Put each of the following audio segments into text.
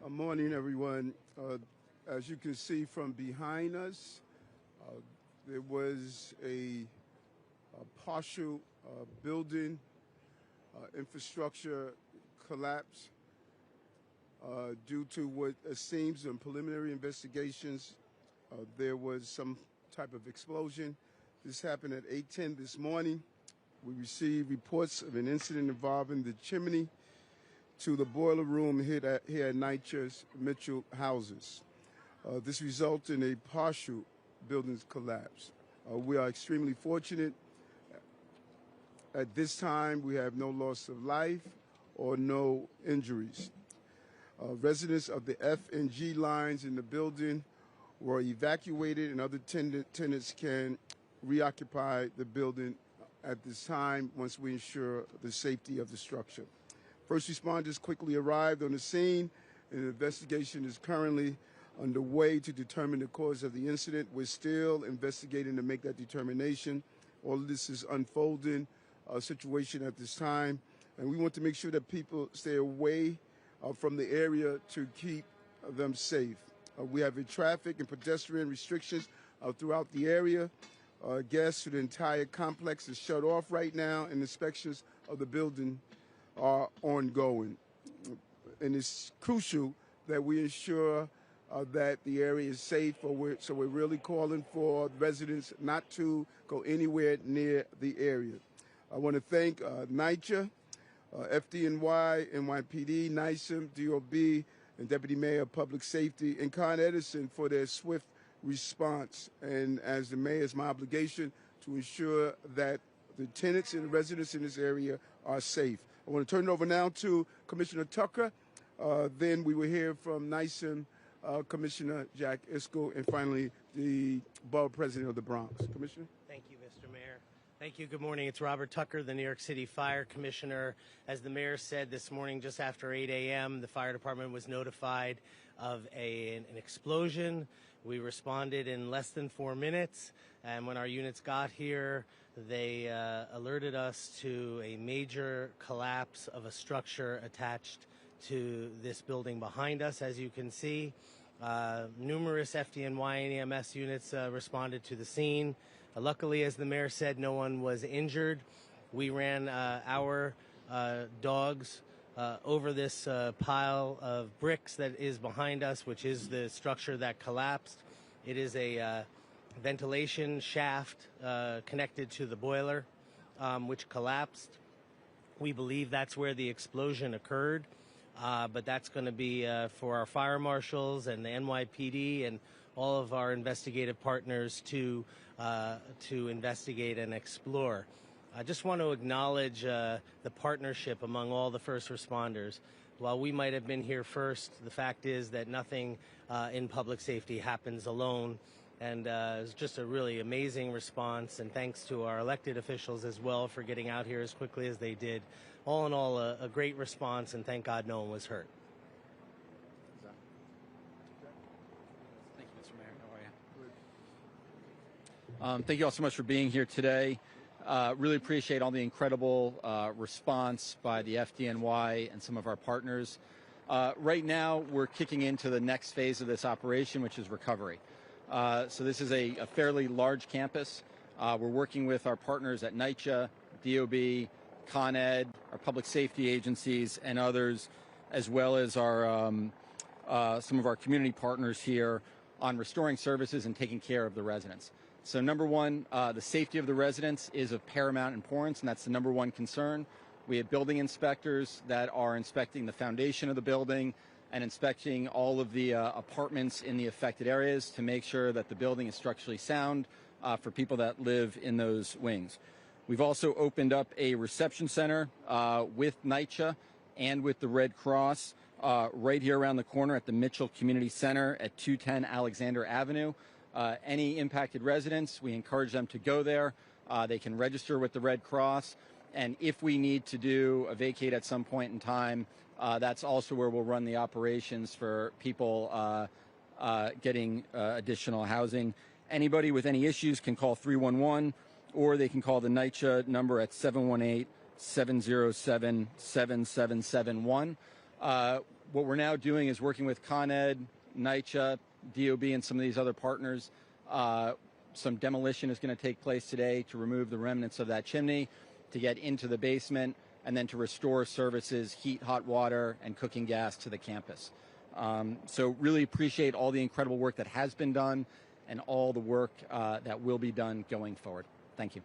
Morning, everyone. As you can see from behind us, there was a partial building infrastructure collapse due to what seems in preliminary investigations. There was some type of explosion. This happened at 8:10 this morning. We received reports of an incident involving the chimney to the boiler room here at NYCHA's Mitchell houses. This resulted in a partial building collapse. We are extremely fortunate. At this time, we have no loss of life or no injuries. Residents of the F and G lines in the building were evacuated, and other tenants can reoccupy the building at this time once we ensure the safety of the structure. First responders quickly arrived on the scene, and an investigation is currently underway to determine the cause of the incident. We're still investigating to make that determination. All of this is unfolding situation at this time, and we want to make sure that people stay away from the area to keep them safe. We have traffic and pedestrian restrictions throughout the area. Gas to the entire complex is shut off right now, and inspections of the building are ongoing. And it's crucial that we ensure that the area is safe, so we're really calling for residents not to go anywhere near the area. I want to thank NYCHA, FDNY, NYPD, NYSEM, DOB, and Deputy Mayor of Public Safety, and Con Edison for their swift response. And as the mayor, it's my obligation to ensure that the tenants and the residents in this area are safe. I want to turn it over now to Commissioner Tucker. Then we will hear from NYSEM Commissioner Jack Iskel, and finally the Borough President of the Bronx. Commissioner? Thank you, Mr. Mayor. Thank you. Good morning. It's Robert Tucker, the New York City Fire Commissioner. As the mayor said this morning, just after 8 a.m., the fire department was notified of an explosion. We responded in less than 4 minutes, and when our units got here, they alerted us to a major collapse of a structure attached to this building behind us. As you can see, numerous FDNY and EMS units responded to the scene. Luckily, as the mayor said, no one was injured. We ran our dogs over this pile of bricks that is behind us, which is the structure that collapsed. It is a ventilation shaft connected to the boiler, which collapsed. We believe that's where the explosion occurred, but that's going to be for our fire marshals and the NYPD and all of our investigative partners to investigate and explore. I just want to acknowledge the partnership among all the first responders. While we might have been here first, the fact is that nothing in public safety happens alone. And it's just a really amazing response, and thanks to our elected officials as well for getting out here as quickly as they did. All in all, a great response, and thank God no one was hurt. Thank you, Mr. Mayor. How are you? Thank you all so much for being here today. Really appreciate all the incredible response by the FDNY and some of our partners. Right now, we're kicking into the next phase of this operation, which is recovery. So this is a fairly large campus. We're working with our partners at NYCHA, DOB, Con Ed, our public safety agencies, and others, as well as our some of our community partners here on restoring services and taking care of the residents. So number one, the safety of the residents is of paramount importance, and that's the number one concern. We have building inspectors that are inspecting the foundation of the building and inspecting all of the apartments in the affected areas to make sure that the building is structurally sound for people that live in those wings. We've also opened up a reception center with NYCHA and with the Red Cross right here around the corner at the Mitchell Community Center at 210 Alexander Avenue. Any impacted residents, we encourage them to go there. They can register with the Red Cross. And if we need to do a vacate at some point in time, that's also where we'll run the operations for people getting additional housing. Anybody with any issues can call 311, or they can call the NYCHA number at 718-707-7771. what we're now doing is working with Con Ed, NYCHA, DOB, and some of these other partners. Some demolition is going to take place today to remove the remnants of that chimney, to get into the basement, and then to restore services, heat, hot water, and cooking gas to the campus. So really appreciate all the incredible work that has been done and all the work that will be done going forward. Thank you.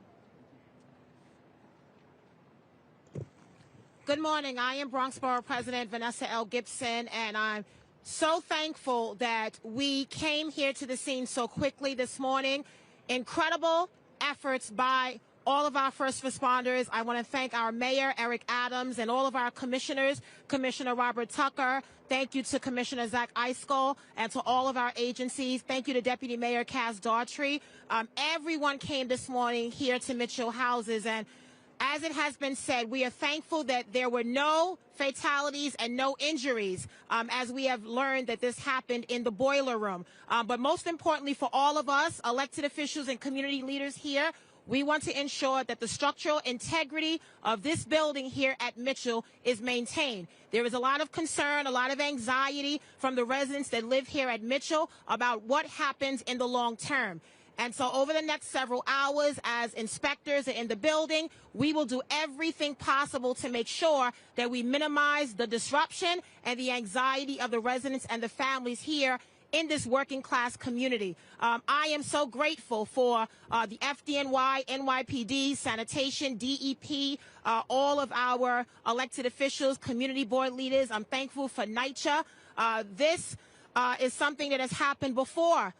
Good morning. I am Bronx Borough President Vanessa L. Gibson, and I'm so thankful that we came here to the scene so quickly this morning. Incredible efforts by all of our first responders. I want to thank our mayor, Eric Adams, and all of our commissioners, Commissioner Robert Tucker. Thank you to Commissioner Zach Eiskell and to all of our agencies. Thank you to Deputy Mayor Cass Daughtry. Everyone came this morning here to Mitchell Houses, and as it has been said, we are thankful that there were no fatalities and no injuries, as we have learned that this happened in the boiler room. But most importantly for all of us, elected officials and community leaders here, we want to ensure that the structural integrity of this building here at Mitchell is maintained. There is a lot of concern, a lot of anxiety from the residents that live here at Mitchell about what happens in the long term. And so over the next several hours, as inspectors are in the building, we will do everything possible to make sure that we minimize the disruption and the anxiety of the residents and the families here in this working class community. I am so grateful for the FDNY, NYPD, sanitation, DEP, all of our elected officials, community board leaders. I'm thankful for NYCHA. This is something that has happened before,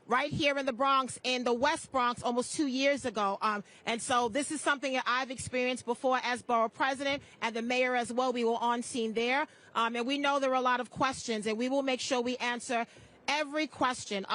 right here in the Bronx, in the West Bronx, almost 2 years ago. And so this is something that I've experienced before as borough president, and the mayor as well. We were on scene there. And we know there are a lot of questions, and we will make sure we answer every question.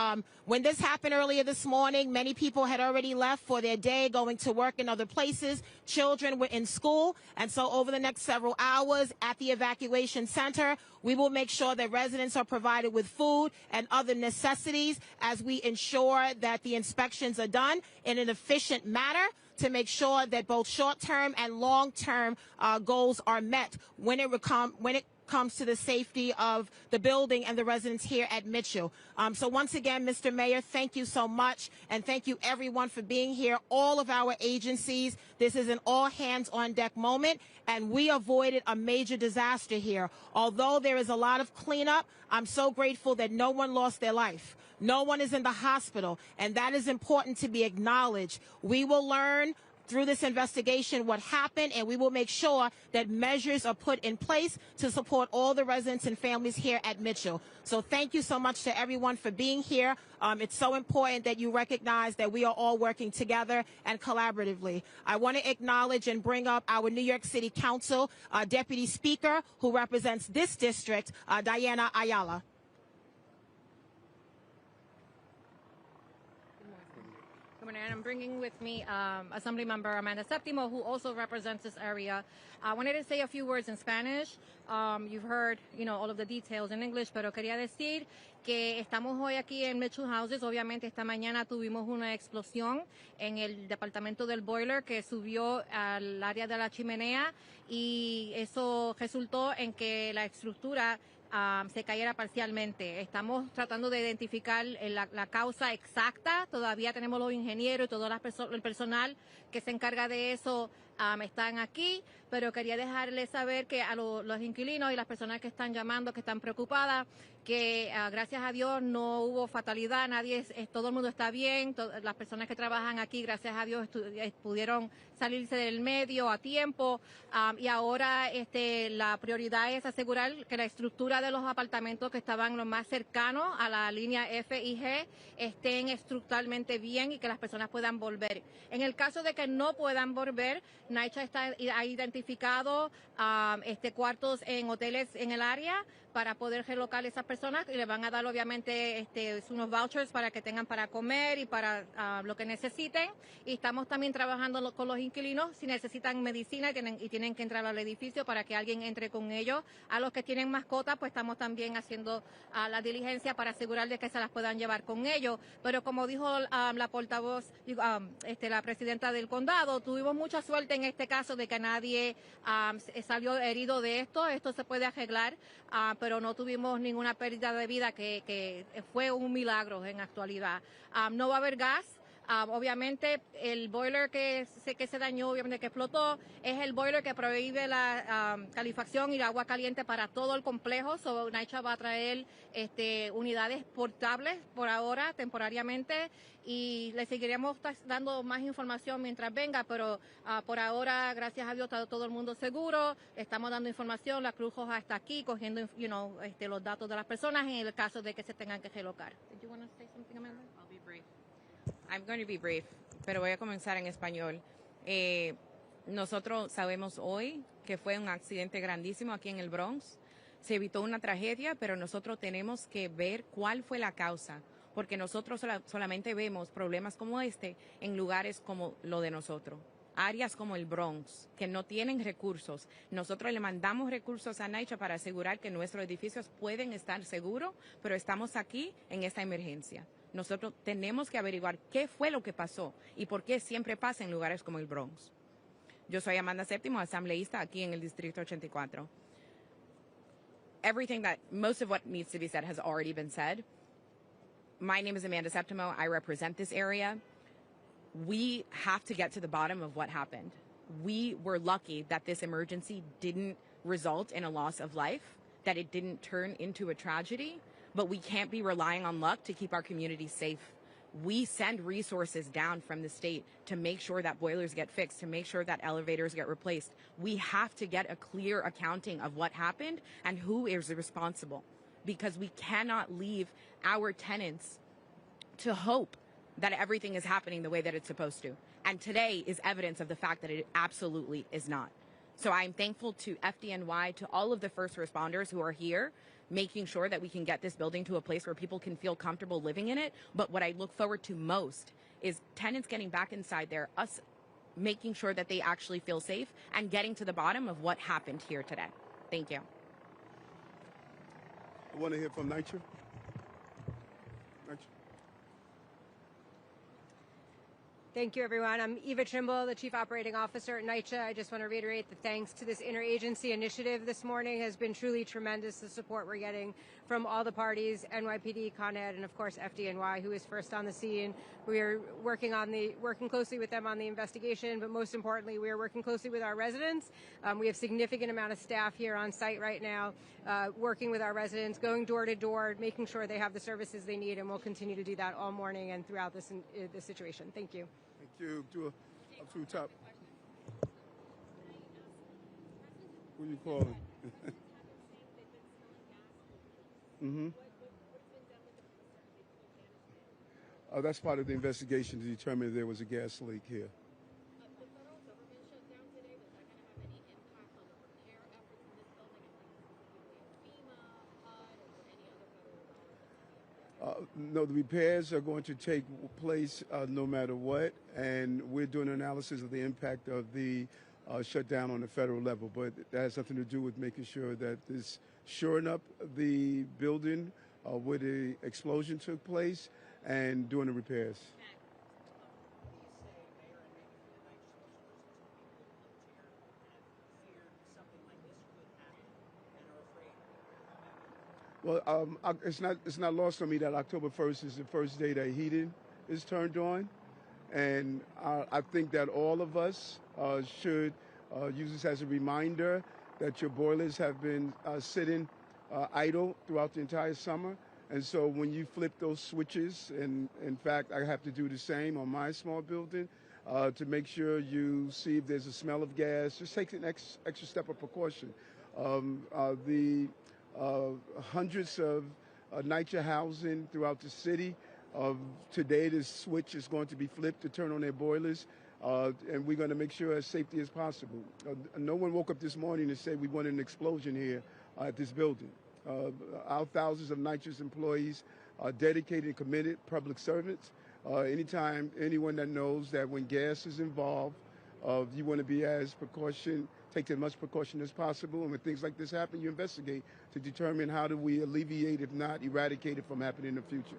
When this happened earlier this morning, many people had already left for their day, going to work in other places. Children were in school. And so over the next several hours at the evacuation center, we will make sure that residents are provided with food and other necessities as we ensure that the inspections are done in an efficient manner to make sure that both short-term and long-term goals are met when it comes to the safety of the building and the residents here at Mitchell. So once again, Mr. Mayor, thank you so much, and thank you everyone for being here, all of our agencies. This is an all-hands-on-deck moment, and we avoided a major disaster here. Although there is a lot of cleanup, I'm so grateful that no one lost their life. No one is in the hospital, and that is important to be acknowledged. We will learn through this investigation what happened, and we will make sure that measures are put in place to support all the residents and families here at Mitchell. So thank you so much to everyone for being here. It's so important that you recognize that we are all working together and collaboratively. I want to acknowledge and bring up our New York City Council Deputy Speaker, who represents this district, Diana Ayala. And I'm bringing with me Assemblymember Amanda Septimo, who also represents this area. I wanted to say a few words in Spanish. You've heard, all of the details in English, pero quería decir que estamos hoy aquí en Mitchell Houses. Obviamente esta mañana tuvimos una explosión en el departamento del boiler que subió al área de la chimenea, y eso resultó en que la estructura se cayera parcialmente. Estamos tratando de identificar la causa exacta. Todavía tenemos los ingenieros y todo el personal que se encarga de eso están aquí, pero quería dejarles saber que a los inquilinos y las personas que están llamando, que están preocupadas, que gracias a Dios no hubo fatalidad, todo el mundo está bien, las personas que trabajan aquí, gracias a Dios, pudieron salirse del medio a tiempo, y ahora la prioridad es asegurar que la estructura de los apartamentos que estaban lo más cercanos a la línea F y G estén estructuralmente bien y que las personas puedan volver. En el caso de que no puedan volver, NYCHA ha identificado cuartos en hoteles en el área para poder relocar a esas personas, y le van a dar obviamente unos vouchers para que tengan para comer y para lo que necesiten. Y estamos también trabajando con los inquilinos si necesitan medicina y tienen que entrar al edificio para que alguien entre con ellos. A los que tienen mascotas, pues estamos también haciendo la diligencia para asegurar de que se las puedan llevar con ellos. Pero como dijo la portavoz, la presidenta del condado, tuvimos mucha suerte en este caso de que nadie salió herido de esto. Esto se puede arreglar, pero no tuvimos ninguna pérdida de vida, que fue un milagro en actualidad. No va a haber gas. Obviamente el boiler que se dañó, obviamente que explotó, es el boiler que prohíbe la calefacción y el agua caliente para todo el complejo. So, NYCHA va a traer unidades portables por ahora, temporariamente, y le seguiremos dando más información mientras venga, pero por ahora, gracias a Dios, está todo el mundo seguro. Estamos dando información, la Cruz Roja está aquí cogiendo los datos de las personas en el caso de que se tengan que relocar. Did you want to say something, Amanda? I'll be brief. I'm going to be brief, pero voy a comenzar en español. Nosotros sabemos hoy que fue un accidente grandísimo aquí en el Bronx. Se evitó una tragedia, pero nosotros tenemos que ver cuál fue la causa, porque nosotros solamente vemos problemas como este en lugares como lo de nosotros. Áreas como el Bronx, que no tienen recursos. Nosotros le mandamos recursos a NYCHA para asegurar que nuestros edificios pueden estar seguros, pero estamos aquí en esta emergencia. Nosotros tenemos que averiguar qué fue lo que pasó y por qué siempre pasa en lugares como el Bronx. Yo soy Amanda Séptimo, asambleísta aquí en el Distrito 84. Most of what needs to be said has already been said. My name is Amanda Septimo. I represent this area. We have to get to the bottom of what happened. We were lucky that this emergency didn't result in a loss of life, that it didn't turn into a tragedy. But we can't be relying on luck to keep our communities safe. We send resources down from the state to make sure that boilers get fixed, to make sure that elevators get replaced. We have to get a clear accounting of what happened and who is responsible, because we cannot leave our tenants to hope that everything is happening the way that it's supposed to. And today is evidence of the fact that it absolutely is not. So I'm thankful to FDNY, to all of the first responders who are here, making sure that we can get this building to a place where people can feel comfortable living in it. But what I look forward to most is tenants getting back inside there, us making sure that they actually feel safe, and getting to the bottom of what happened here today. Thank you. I want to hear from NYCHA. Thank you, everyone. I'm Eva Trimble, the Chief Operating Officer at NYCHA. I just want to reiterate the thanks to this interagency initiative this morning has been truly tremendous, the support we're getting from all the parties, NYPD, Con Ed, and of course FDNY, who is first on the scene. We are working closely with them on the investigation, but most importantly, we are working closely with our residents. We have significant amount of staff here on site right now, working with our residents, going door to door, making sure they have the services they need, and we'll continue to do that all morning and throughout this situation. Thank you. Thank you. Up to the top. Who are you calling? Mm-hmm. That's part of the investigation to determine if there was a gas leak here. The federal government shut down today. Was that going to have any impact on the repair efforts in this building, and FEMA, HUD, or any other federal dollars? No, the repairs are going to take place no matter what, and we're doing an analysis of the impact of the shutdown on the federal level. But that has nothing to do with making sure that this shoring up the building where the explosion took place and doing the repairs. Well, it's not lost on me that October 1st is the first day that heating is turned on, and I think that all of us should use this as a reminder that your boilers have been sitting idle throughout the entire summer, and so when you flip those switches, and in fact I have to do the same on my small building, to make sure you see if there's a smell of gas, just take an extra step of precaution. Hundreds of NYCHA housing throughout the city. Today, this switch is going to be flipped to turn on their boilers, and we're going to make sure as safety as possible. No one woke up this morning and said we wanted an explosion here at this building. Our thousands of NYCHA's employees are dedicated and committed public servants. Anytime anyone that knows that when gas is involved, you want to be take as much precaution as possible. And when things like this happen, you investigate to determine how do we alleviate, if not eradicate it from happening in the future.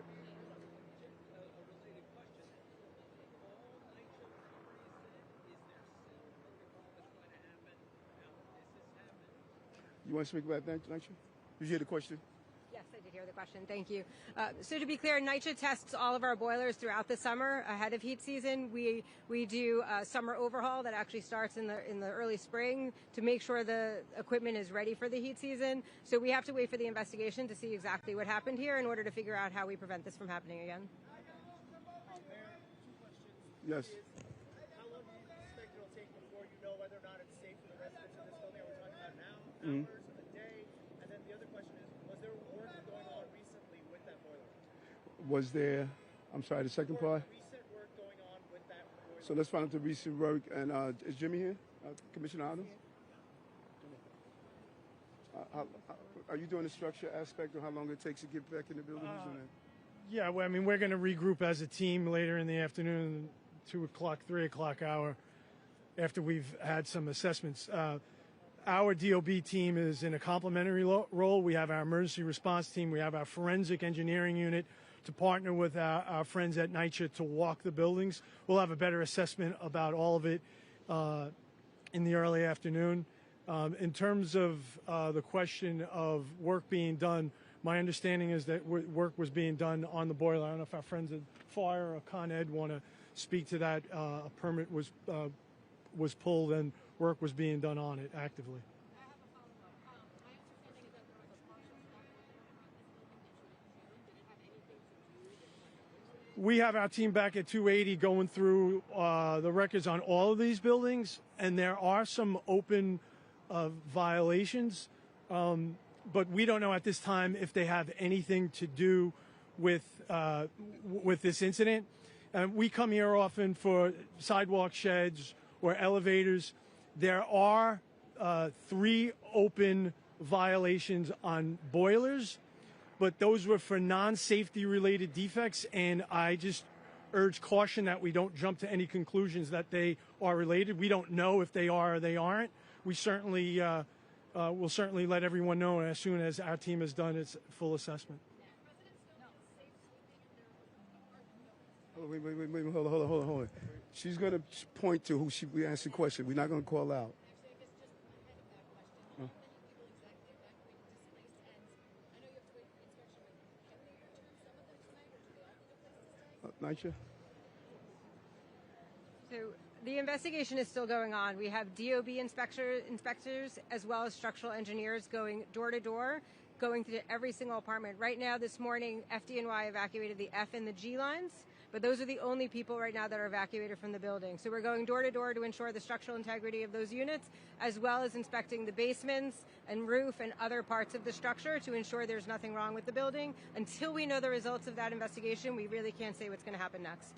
You want to speak about that, NYCHA? Did you hear the question? Yes, I did hear the question. Thank you. So to be clear, NYCHA tests all of our boilers throughout the summer ahead of heat season. We do a summer overhaul that actually starts in the early spring to make sure the equipment is ready for the heat season. So we have to wait for the investigation to see exactly what happened here in order to figure out how we prevent this from happening again. Yes. How long do you expect it'll take before you know whether or not it's safe for the residents of this building? Are we talking about now, hours, a day? And then the other question is, was there work going on recently with that boiler? Was there, I'm sorry, the second part? Recent work going on with that boiler? So let's find out the recent work. And is Jimmy here? Commissioner Adams? Are you doing the structure aspect of how long it takes to get back in the buildings? Yeah, well, I mean, we're going to regroup as a team later in the afternoon, 2 o'clock, 3 o'clock hour, after we've had some assessments. Our DOB team is in a complementary role. We have our emergency response team. We have our forensic engineering unit to partner with our friends at NYCHA to walk the buildings. We'll have a better assessment about all of it in the early afternoon. In terms of the question of work being done, my understanding is that work was being done on the boiler. I don't know if our friends at Fire or Con Ed want to speak to that. A permit was pulled and work was being done on it actively. I have a follow-up. My understanding is that there was a partial structural inspector in June. Did it have anything to do with it? We have our team back at 280 going through the records on all of these buildings, and there are some open violations. But we don't know at this time if they have anything to do with this incident. We come here often for sidewalk sheds or elevators. There are 3 open violations on boilers, but those were for non-safety related defects, and I just urge caution that we don't jump to any conclusions that they are related. We don't know if they are or they aren't. We certainly we'll certainly let everyone know as soon as our team has done its full assessment. Wait, hold on. She's going to point to who we asked the question. We're not going to call out. NYCHA? So the investigation is still going on. We have DOB inspectors as well as structural engineers going door to door, going through every single apartment. Right now, this morning, FDNY evacuated the F and the G lines, but those are the only people right now that are evacuated from the building. So we're going door to door to ensure the structural integrity of those units, as well as inspecting the basements and roof and other parts of the structure to ensure there's nothing wrong with the building. Until we know the results of that investigation, we really can't say what's going to happen next.